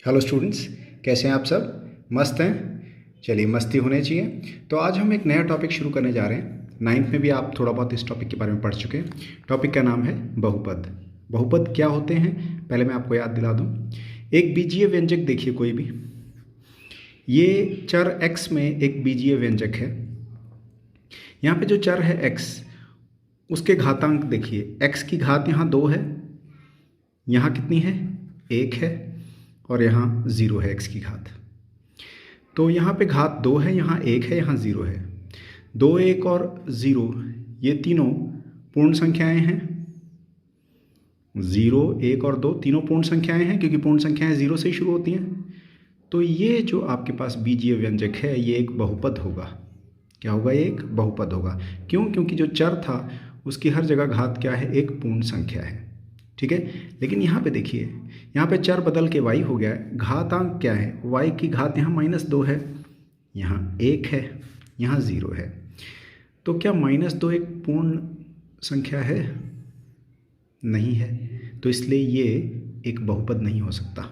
Hello students, कैसे हैं आप सब? मस्त हैं? चलिए, मस्ती होनी चाहिए। तो आज हम एक नया टॉपिक शुरू करने जा रहे हैं। नाइन्थ में भी आप थोड़ा बहुत इस टॉपिक के बारे में पढ़ चुके हैं। टॉपिक का नाम है बहुपद। बहुपद क्या होते हैं पहले मैं आपको याद दिला दूं। एक बीजीय व्यंजक देखिए, कोई भी, ये चर x में एक बीजीय व्यंजक है। यहाँ पे जो चर है x, उसके घातांक देखिए। x की घात यहाँ 2 है, यहाँ कितनी है? 1 है, और यहाँ 0 है x की घात। तो यहाँ पे घात 2 है, यहाँ 1 है, यहाँ 0 है। 2, 1 और 0 ये तीनों पूर्ण संख्याएं हैं। 0, 1 और 2 तीनों पूर्ण संख्याएं हैं, क्योंकि पूर्ण संख्याएं 0 से ही शुरू होती हैं। तो ये जो आपके पास बीजीय व्यंजक है ये एक बहुपद होगा। क्या होगा? ये एक बहुपद होगा। क्यों? क्योंकि जो चर था उसकी हर जगह घात क्या है? एक पूर्ण संख्या है। ठीक है। लेकिन यहाँ पे देखिए, यहाँ पे चर बदल के y हो गया है। घातांक क्या है? y की घात यहाँ -2 है, यहाँ 1 है, यहाँ 0 है। तो क्या -2 एक पूर्ण संख्या है? नहीं है। तो इसलिए ये एक बहुपद नहीं हो सकता।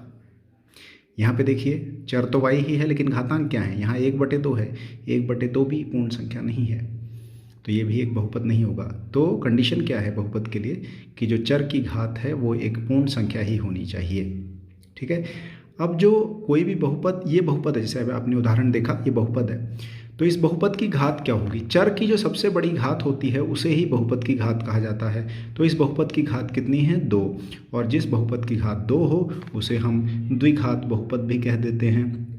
यहाँ पे देखिए, चर तो y ही है, लेकिन घातांक क्या है? यहाँ 1/2 है। 1/2 भी पूर्ण संख्या नहीं है, तो ये भी एक बहुपद नहीं होगा। तो कंडीशन क्या है बहुपद के लिए? कि जो चर की घात है वो एक पूर्ण संख्या ही होनी चाहिए। ठीक है। अब जो कोई भी बहुपद, ये बहुपद है, जैसे अभी आपने उदाहरण देखा, ये बहुपद है। तो इस बहुपद की घात क्या होगी? चर की जो सबसे बड़ी घात होती है उसे ही बहुपद की घात कहा जाता है। तो इस बहुपद की घात कितनी है? 2। और जिस बहुपद की घात 2 हो उसे हम द्विघात बहुपद भी कह देते हैं।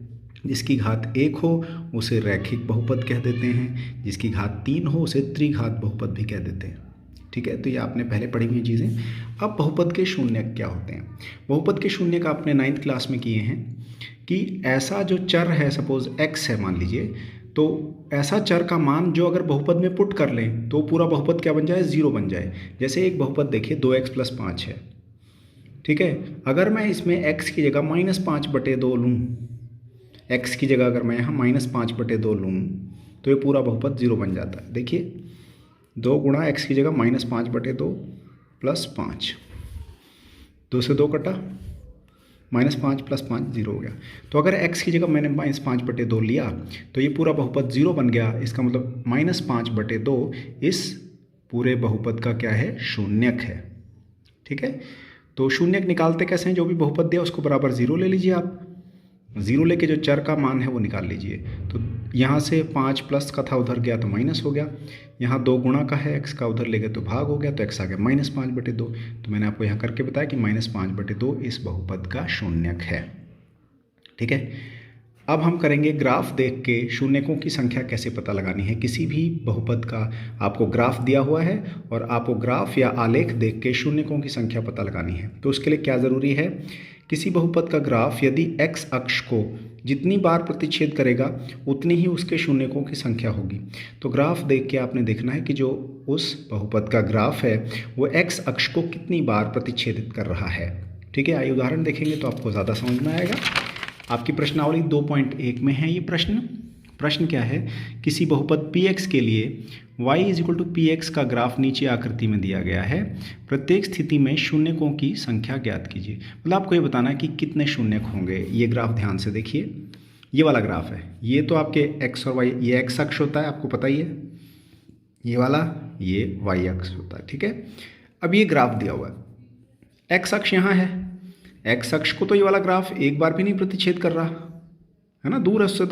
जिसकी घात 1 हो उसे रैखिक बहुपद कह देते हैं। जिसकी घात 3 हो उसे त्रिघात बहुपद भी कह देते हैं। ठीक है। तो ये आपने पहले पढ़ी हुई चीज़ें। अब बहुपद के शून्यक क्या होते हैं? बहुपद के शून्यक आपने 9th क्लास में किए हैं कि ऐसा जो चर है, सपोज x है मान लीजिए, तो ऐसा चर का मान जो अगर बहुपद में पुट कर लें तो पूरा बहुपद क्या बन जाए? 0 बन जाए। जैसे एक बहुपद देखिए, 2x + 5 है। ठीक है। अगर मैं इसमें x की जगह -5/2 लूँ, x की जगह अगर मैं यहाँ -5/2 लूँ तो ये पूरा बहुपद 0 बन जाता है। देखिए, 2 गुणा x की जगह -5/2 + 5, 2 से 2 कटा, -5 + 5 0 हो गया। तो अगर x की जगह मैंने -5/2 लिया तो ये पूरा बहुपद 0 बन गया। इसका मतलब -5/2 इस पूरे बहुपद का क्या है? शून्यक है। ठीक है। तो शून्यक निकालते कैसे हैं? जो भी बहुपद दिया उसको बराबर 0 ले लीजिए आप। 0 लेके जो चर का मान है वो निकाल लीजिए। तो यहाँ से 5 प्लस का था, उधर गया तो माइनस हो गया। यहाँ 2 गुणा का है x का, उधर ले गए तो भाग हो गया, तो x आ गया -5/2। तो मैंने आपको यहाँ करके बताया कि -5/2 इस बहुपद का शून्यक है। ठीक है। अब हम करेंगे ग्राफ देख के शून्यकों की संख्या कैसे पता लगानी है। किसी भी बहुपद का आपको ग्राफ दिया हुआ है और आपको ग्राफ या आलेख देख के शून्यकों की संख्या पता लगानी है। तो उसके लिए क्या ज़रूरी है? किसी बहुपद का ग्राफ यदि x अक्ष को जितनी बार प्रतिच्छेद करेगा उतनी ही उसके शून्यकों की संख्या होगी। तो ग्राफ देख के आपने देखना है कि जो उस बहुपद का ग्राफ है वो x अक्ष को कितनी बार प्रतिच्छेदित कर रहा है। ठीक है। आइए उदाहरण देखेंगे तो आपको ज़्यादा समझ में आएगा। आपकी प्रश्नावली 2.1 में है ये प्रश्न क्या है? किसी बहुपद px के लिए y = px का ग्राफ नीचे आकृति में दिया गया है। प्रत्येक स्थिति में शून्यकों की संख्या ज्ञात कीजिए। मतलब आपको ये बताना है कि कितने शून्यक होंगे। ये ग्राफ ध्यान से देखिए, ये वाला ग्राफ है। ये तो आपके x और y, ये x अक्ष होता है, आपको पता ही है। ये वाला ये y अक्ष होता है। ठीक है। अब ये ग्राफ दिया हुआ है, x अक्ष यहाँ है। x अक्ष को तो ये वाला ग्राफ एक बार भी नहीं प्रतिच्छेद कर रहा है ना, दूर है उससे।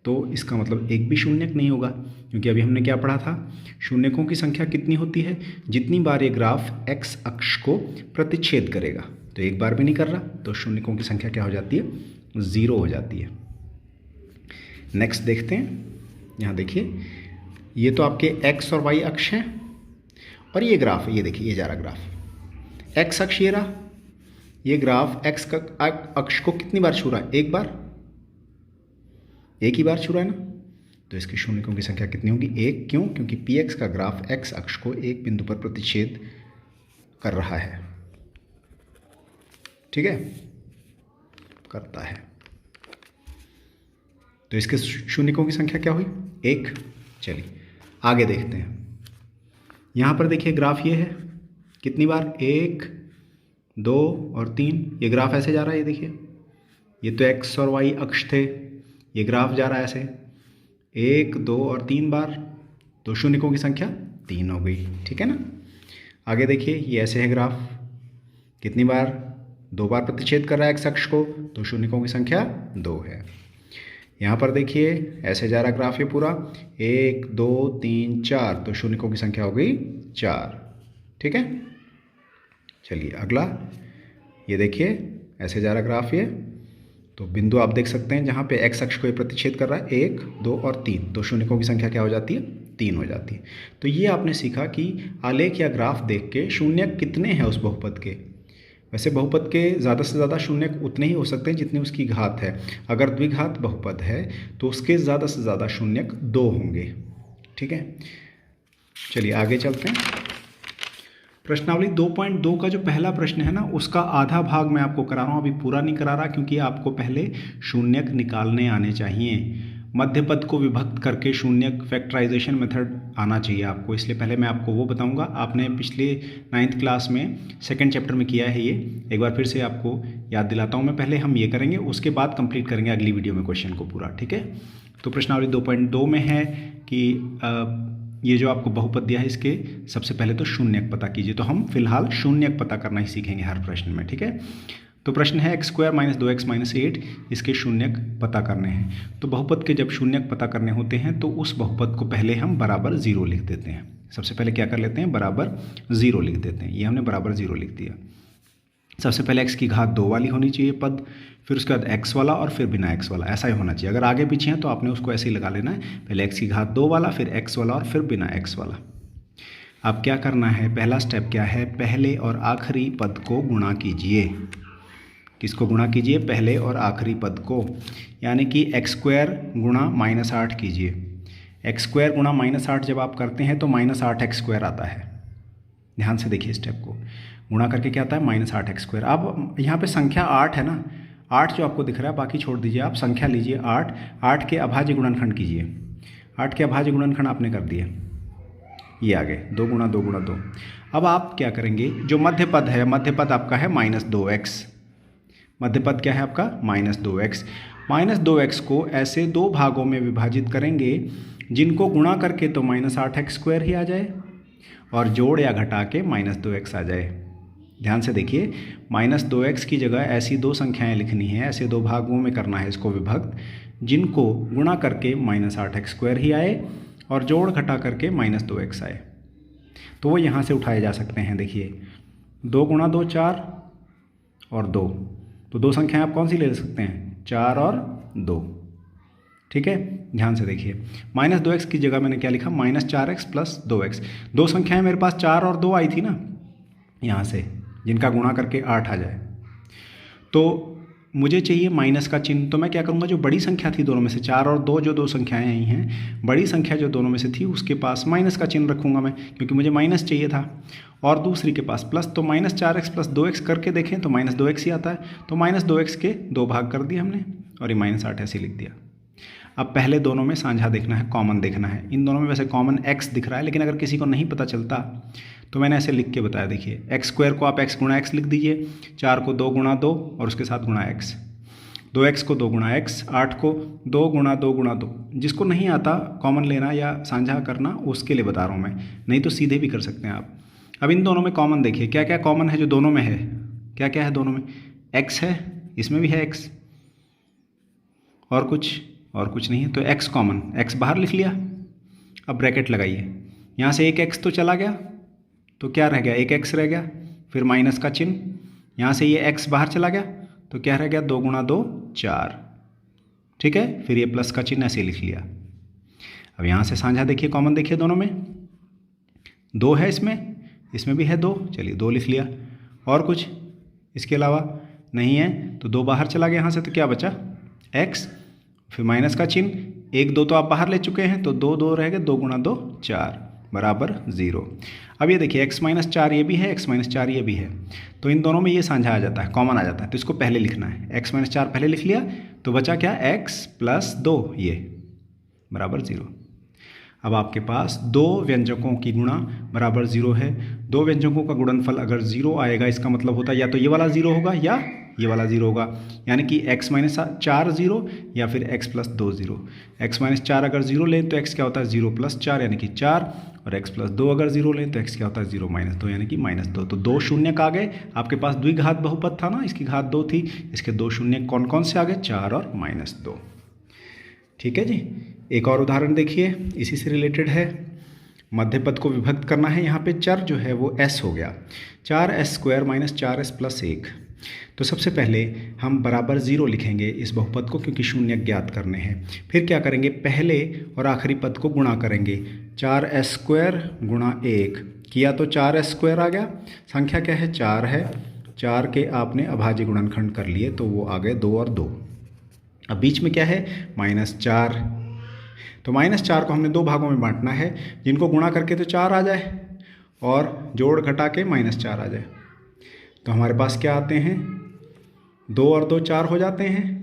तो इसका मतलब एक भी शून्यक नहीं होगा, क्योंकि अभी हमने क्या पढ़ा था? शून्यकों की संख्या कितनी होती है? जितनी बार ये ग्राफ x अक्ष को प्रतिच्छेद करेगा। तो एक बार भी नहीं कर रहा, तो शून्यकों की संख्या क्या हो जाती है? 0 हो जाती है। नेक्स्ट देखते हैं। यहाँ देखिए, ये तो आपके x और y अक्ष हैं और ये ग्राफ है। ये देखिए, ये जा रहा ग्राफ x अक्ष, ये रहा। ये ग्राफ x अक्ष को कितनी बार छू रहा है? एक बार, एक ही बार छू रहा है ना। तो इसके शून्यकों की संख्या कितनी होगी? 1। क्यों? क्योंकि px का ग्राफ x अक्ष को एक बिंदु पर प्रतिच्छेद कर रहा है। ठीक है, करता है। तो इसके शून्यकों की संख्या क्या हुई? 1। चलिए आगे देखते हैं। यहाँ पर देखिए ग्राफ ये है, कितनी बार? 1, 2 और 3। ये ग्राफ ऐसे जा रहा है, ये देखिए ये तो x और y अक्ष थे, ये ग्राफ जा रहा है ऐसे 1 2 और 3 बार, तो शून्यकों की संख्या 3 हो गई, ठीक है ना। आगे देखिए, ये ऐसे है ग्राफ, कितनी बार, 2 बार प्रतिच्छेद कर रहा है x अक्ष को, तो शून्यकों की संख्या 2 है। यहाँ पर देखिए ऐसे जा रहा ग्राफ, ये पूरा 1 2 3 4, तो शून्यकों की संख्या हो गई 4, ठीक है। चलिए अगला, ये देखिए ऐसे जा रहा ग्राफ ये, तो बिंदु आप देख सकते हैं जहाँ पे x अक्ष को ये प्रतिच्छेद कर रहा है 1 2 और 3, तो शून्यकों की संख्या क्या हो जाती है, 3 हो जाती है। तो ये आपने सीखा कि आलेख या ग्राफ देख के शून्यक कितने हैं उस बहुपद के। वैसे बहुपद के ज़्यादा से ज़्यादा शून्यक उतने ही हो सकते हैं जितनी उसकी घात है। अगर द्विघात बहुपद है तो उसके ज़्यादा से ज़्यादा शून्यक 2 होंगे, ठीक है। चलिए आगे चलते हैं। प्रश्नावली 2.2 का जो पहला प्रश्न है ना, उसका आधा भाग मैं आपको करा रहा हूँ, अभी पूरा नहीं करा रहा, क्योंकि आपको पहले शून्यक निकालने आने चाहिए। मध्य पद को विभक्त करके शून्यक फैक्टराइजेशन मेथड आना चाहिए आपको, इसलिए पहले मैं आपको वो बताऊंगा। आपने पिछले 9th क्लास में 2nd चैप्टर में किया है, ये एक बार फिर से आपको याद दिलाता हूँ मैं। पहले हम ये करेंगे, उसके बाद कंप्लीट करेंगे अगली वीडियो में क्वेश्चन को पूरा, ठीक है। तो प्रश्नावली 2.2 में है कि ये जो आपको बहुपद दिया है, इसके सबसे पहले तो शून्यक पता कीजिए। तो हम फिलहाल शून्यक पता करना ही सीखेंगे हर प्रश्न में, ठीक है। तो प्रश्न है x² - 2x - 8, इसके शून्यक पता करने हैं। तो बहुपद के जब शून्यक पता करने होते हैं तो उस बहुपद को पहले हम बराबर 0 लिख देते हैं। सबसे पहले क्या कर लेते हैं, बराबर 0 लिख देते हैं। ये हमने बराबर 0 लिख दिया। सबसे पहले x की घात 2 वाली होनी चाहिए पद, फिर उसके बाद x वाला और फिर बिना x वाला, ऐसा ही होना चाहिए। अगर आगे पीछे हैं तो आपने उसको ऐसे ही लगा लेना है, पहले x की घात 2 वाला, फिर x वाला और फिर बिना x वाला। अब क्या करना है, पहला स्टेप क्या है, पहले और आखिरी पद को गुणा कीजिए। किसको गुणा कीजिए, पहले और आखिरी पद को, यानी कि x² गुणा -8 कीजिए। x² गुणा -8 जब आप करते हैं तो -8x² आता है। ध्यान से देखिए स्टेप को, गुणा करके क्या आता है, -8x²। अब यहाँ पे संख्या 8 है ना, 8 जो आपको दिख रहा है, बाकी छोड़ दीजिए, आप संख्या लीजिए 8, 8 के अभाज्य गुणनखंड कीजिए। 8 के अभाज्य गुणनखंड आपने कर दिए, ये आ गए 2 × 2 × 2। अब आप क्या करेंगे, जो मध्य पद है, मध्य पद आपका है -2x, मध्य पद क्या है आपका, -2x। -2x को ऐसे 2 भागों में विभाजित करेंगे जिनको गुणा करके तो -8x² ही आ जाए और जोड़ या घटा के -2x आ जाए। ध्यान से देखिए, -2x की जगह ऐसी 2 संख्याएं लिखनी है, ऐसे 2 भागों में करना है इसको विभक्त, जिनको गुणा करके -8x² ही आए और जोड़ घटा करके -2x आए। तो वो यहाँ से उठाए जा सकते हैं। देखिए 2 × 2 4 और 2, तो 2 संख्याएं आप कौन सी ले सकते हैं, 4 और 2, ठीक है। ध्यान से देखिए, -2x की जगह मैंने क्या लिखा, -4x + 2x। 2 संख्याएं मेरे पास 4 और 2 आई थी ना यहाँ से, जिनका गुणा करके 8 आ जाए। तो मुझे चाहिए माइनस का चिन्ह, तो मैं क्या करूँगा, जो बड़ी संख्या थी दोनों में से, 4 और 2 जो 2 संख्याएं आई हैं, बड़ी संख्या जो दोनों में से थी उसके पास माइनस का चिन्ह रखूँगा मैं, क्योंकि मुझे माइनस चाहिए था, और दूसरी के पास प्लस। तो -4x + 2x करके देखें तो -2x ही आता है। तो -2x के 2 भाग कर दिए हमने और ये -8 ऐसे लिख दिया। अब पहले दोनों में साझा देखना है, कॉमन देखना है। इन दोनों में वैसे कॉमन x दिख रहा है, लेकिन अगर किसी को नहीं पता चलता तो मैंने ऐसे लिख के बताया। देखिए x² को आप x × x लिख दीजिए, 4 को 2 × 2 और उसके साथ गुणा x, 2x को 2 × x, 8 को 2 × 2 × 2। जिसको नहीं आता कॉमन लेना या साझा करना, उसके लिए बता रहा हूँ मैं, नहीं तो सीधे भी कर सकते हैं आप। अब इन दोनों में कॉमन देखिए, क्या क्या कॉमन है जो दोनों में है, क्या क्या है दोनों में, x है, इसमें भी है x, और कुछ नहीं है, तो x कॉमन, x बाहर लिख लिया। अब ब्रैकेट लगाइए, यहाँ से एक x तो चला गया, तो क्या रह गया, एक x रह गया, फिर माइनस का चिन्ह, यहाँ से ये x बाहर चला गया तो क्या रह गया, 2 × 2 4, ठीक है। फिर ये प्लस का चिन्ह ऐसे लिख लिया। अब यहाँ से साझा देखिए, कॉमन देखिए, दोनों में 2 है, इसमें भी है 2, चलिए 2 लिख लिया। और कुछ इसके अलावा नहीं है, तो 2 बाहर चला गया यहाँ से, तो क्या बचा, x, फिर माइनस का चिन्ह, 1 2 तो आप बाहर ले चुके हैं, तो 2 2 रह गए, 2 × 2 4 बराबर 0। अब ये देखिए x - 4 ये भी है, x - 4 ये भी है, तो इन दोनों में ये साझा आ जाता है, कॉमन आ जाता है, तो इसको पहले लिखना है। x - 4 पहले लिख लिया, तो बचा क्या, x + 2 ये बराबर 0। अब आपके पास 2 व्यंजकों की गुणा बराबर 0 है। 2 व्यंजकों का गुणनफल अगर 0 आएगा, इसका मतलब होता है या तो ये वाला 0 होगा या ये वाला 0 होगा, यानी कि x माइनस 4 0 या फिर x प्लस 2 0। x माइनस 4 अगर 0 लें तो x क्या होता है 0 प्लस 4 यानी कि 4, और x प्लस 2 अगर 0 लें तो x क्या होता है 0 माइनस 2 यानी कि माइनस 2। तो 2 शून्य आ गए। आपके पास द्विघात बहुपद था ना, इसकी घात 2 थी, इसके 2 शून्य कौन कौन से आ गए, 4 और -2। ठीक है जी। एक और उदाहरण देखिए, इसी से रिलेटेड है। मध्य पद को विभक्त करना है। यहाँ पे चर जो है वो s हो गया, 4s² माइनस 4s प्लस 1। तो सबसे पहले हम बराबर 0 लिखेंगे इस बहुपद को, क्योंकि शून्य ज्ञात करने हैं। फिर क्या करेंगे, पहले और आखिरी पद को गुणा करेंगे। 4s² गुणा 1 किया तो 4s² आ गया। संख्या क्या है, 4 है। 4 के आपने अभाज्य गुणनखंड कर लिए तो वो आ गए 2 और 2। अब बीच में क्या है, -4। तो -4 को हमने 2 भागों में बांटना है, जिनको गुणा करके तो 4 आ जाए और जोड़ घटा के -4 आ जाए। तो हमारे पास क्या आते हैं, 2 और 2 4 हो जाते हैं।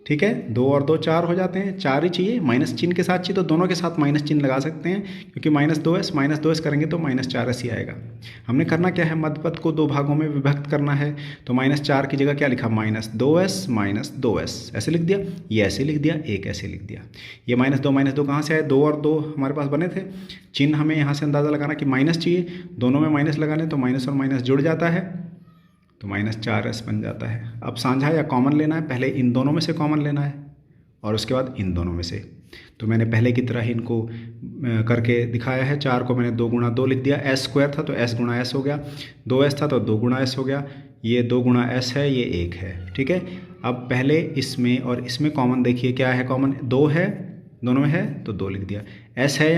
ठीक है, 2 और 2 4 हो जाते हैं। 4 ही चाहिए, माइनस चिन्ह के साथ चाहिए तो दोनों के साथ माइनस चिन्ह लगा सकते हैं, क्योंकि -2s करेंगे तो -4s ही आएगा। हमने करना क्या है, मध्य पद को 2 भागों में विभक्त करना है। तो -4 की जगह क्या लिखा, -2s ऐसे लिख दिया, ये ऐसे लिख दिया, एक ऐसे लिख दिया। ये -2 कहाँ से आए, 2 और 2 हमारे पास बने थे। चिन्ह हमें यहाँ से अंदाज़ा लगाना कि माइनस चाहिए, दोनों में माइनस लगा लें तो माइनस और माइनस जुड़ जाता है, तो -4s बन जाता है। अब साझा या कॉमन लेना है, पहले इन दोनों में से कॉमन लेना है और उसके बाद इन दोनों में से। तो मैंने पहले की तरह ही इनको करके दिखाया है। 4 को मैंने 2 गुणा 2 लिख दिया, s² था तो s गुणा s हो गया, 2s था तो 2 गुणा s हो गया, ये 2 गुणा s है, ये 1 है। ठीक है, अब पहले इसमें और इसमें कॉमन देखिए क्या है, कॉमन 2 है, दोनों में है तो 2 लिख दिया। s है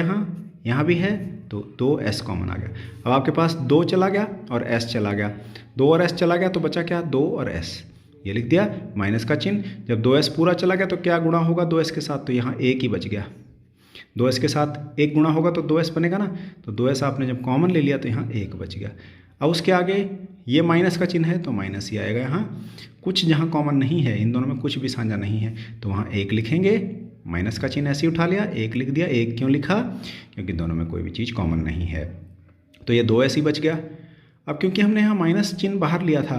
यहाँ भी है तो 2s कॉमन आ गया। अब आपके पास 2 चला गया और s चला गया, 2 और s चला गया तो बचा क्या, 2 और s, ये लिख दिया माइनस का चिन्ह। जब 2s पूरा चला गया तो क्या गुणा होगा 2s के साथ, तो यहाँ 1 ही बच गया। 2s के साथ 1 गुणा होगा तो 2s बनेगा ना, तो 2s आपने जब कॉमन ले लिया तो यहाँ 1 बच गया। अब उसके आगे ये माइनस का चिन्ह है तो माइनस ही आएगा। यहाँ कुछ जहाँ कॉमन नहीं है, इन दोनों में कुछ भी साझा नहीं है, तो वहाँ 1 लिखेंगे, माइनस का चिन्ह ऐसे ही उठा लिया, 1 लिख दिया। 1 क्यों लिखा, क्योंकि दोनों में कोई भी चीज़ कॉमन नहीं है, तो ये 2s ही बच गया। अब क्योंकि हमने यहाँ माइनस चिन्ह बाहर लिया था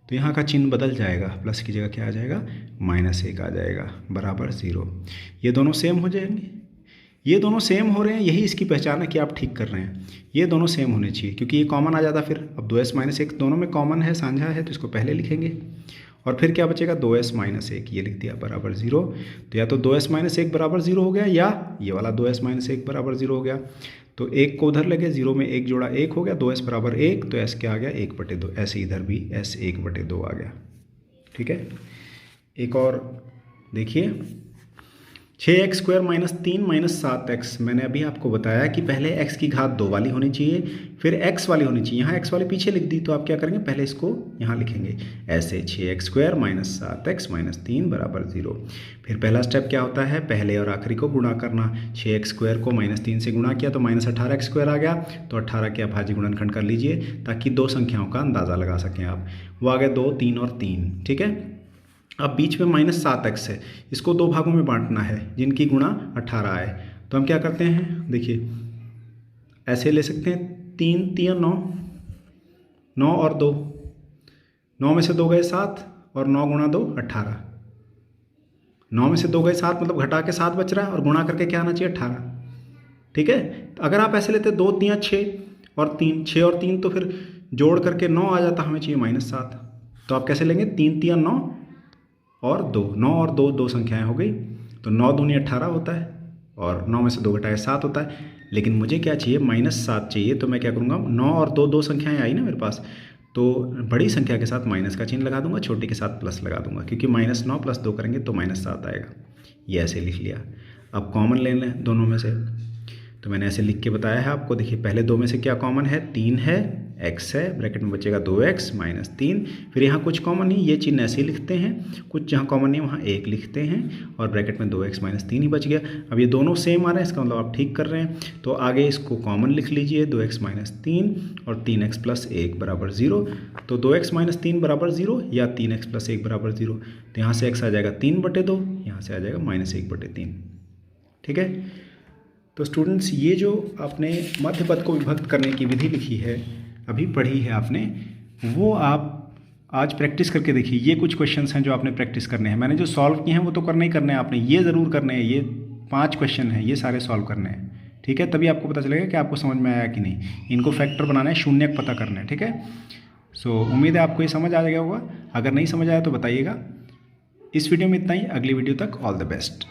तो यहाँ का चिन्ह बदल जाएगा, प्लस की जगह क्या आ जाएगा, -1 आ जाएगा, बराबर 0। ये दोनों सेम हो जाएंगे, ये दोनों सेम हो रहे हैं, यही इसकी पहचान है कि आप ठीक कर रहे हैं। ये दोनों सेम होने चाहिए, क्योंकि ये कॉमन आ जाता फिर। अब 2s - 1 दोनों में कॉमन है, साझा है, तो इसको पहले लिखेंगे और फिर क्या बचेगा, 2s - 1, ये लिख दिया, बराबर 0। तो या तो 2s - 1 बराबर 0 हो गया, या ये वाला 2s - 1 बराबर 0 हो गया। तो 1 को उधर लगे, 0 में 1 जोड़ा 1 हो गया, 2s बराबर 1, तो s क्या आ गया, 1/2। ऐसे इधर भी s 1/2 आ गया। ठीक है, एक और देखिए, 6x² - 3 - 7x। मैंने अभी आपको बताया कि पहले x की घात 2 वाली होनी चाहिए, फिर x वाली होनी चाहिए। यहाँ x वाली पीछे लिख दी, तो आप क्या करेंगे, पहले इसको यहाँ लिखेंगे ऐसे, 6x² - 7x - 3 बराबर 0। फिर पहला स्टेप क्या होता है, पहले और आखिरी को गुणा करना। 6x² को -3 से गुणा किया तो -18x² आ गया, तो 18 के अभाज्य गुणनखंड कर लीजिए, ताकि 2 संख्याओं का अंदाज़ा लगा सकें आप। वो आ गए 2, 3 और 3। ठीक है, अब बीच में -7x है, इसको 2 भागों में बांटना है, जिनकी गुणा 18 आए। तो हम क्या करते हैं, देखिए ऐसे ले सकते हैं, 3 × 3 = 9, 9 और 2, 9 में से 2 गए 7 और 9 × 2 18। 9 में से 2 गए 7, मतलब घटा के 7 बच रहा है, और गुणा करके क्या आना चाहिए, 18। ठीक है, अगर आप ऐसे लेते 2 × 3 = 6 और 3, 6 और 3 तो फिर जोड़ करके 9 आ जाता, हमें चाहिए -7। तो आप कैसे लेंगे, 3 × 3 = 9 और 2, 9 और 2 2 संख्याएं हो गई, तो 9 दूनी 18 होता है, और 9 में से 2 घटाए 7 होता है। लेकिन मुझे क्या चाहिए, -7 चाहिए, तो मैं क्या करूँगा, 9 और 2 2 संख्याएं आई ना मेरे पास, तो बड़ी संख्या के साथ माइनस का चिन्ह लगा दूंगा, छोटी के साथ प्लस लगा दूंगा, क्योंकि -9 + 2 करेंगे तो -7 आएगा। ये ऐसे लिख लिया। अब कॉमन ले लें दोनों में से, तो मैंने ऐसे लिख के बताया है आपको। देखिए पहले 2 में से क्या कॉमन है, 3 है, x है, ब्रैकेट में बचेगा 2x - 3। फिर यहाँ कुछ कॉमन नहीं, ये चिन्ह ऐसे ही लिखते हैं, कुछ जहाँ कॉमन नहीं वहाँ 1 लिखते हैं, और ब्रैकेट में 2x - 3 ही बच गया। अब ये दोनों सेम आ रहे हैं, इसका मतलब आप ठीक कर रहे हैं। तो आगे इसको कॉमन लिख लीजिए, 2x - 3 और 3x + 1 बराबर 0। तो 2x - 3 बराबर 0 या 3x + 1 बराबर 0। तो यहाँ से x आ जाएगा 3/2, यहाँ से आ जाएगा -1/3। ठीक है, तो स्टूडेंट्स ये जो आपने मध्य पद को विभक्त करने की विधि लिखी है, अभी पढ़ी है आपने, वो आप आज प्रैक्टिस करके देखिए। ये कुछ क्वेश्चंस हैं जो आपने प्रैक्टिस करने हैं। मैंने जो सॉल्व किए हैं वो तो करने ही करने हैं आपने, ये ज़रूर करने हैं। ये 5 क्वेश्चन हैं, ये सारे सॉल्व करने हैं, ठीक है। तभी आपको पता चलेगा कि आपको समझ में आया कि नहीं। इनको फैक्टर बनाना है, शून्यक पता करना है, ठीक है। सो उम्मीद है आपको ये समझ आ गया होगा। अगर नहीं समझ आया तो बताइएगा। इस वीडियो में इतना ही, अगली वीडियो तक ऑल द बेस्ट।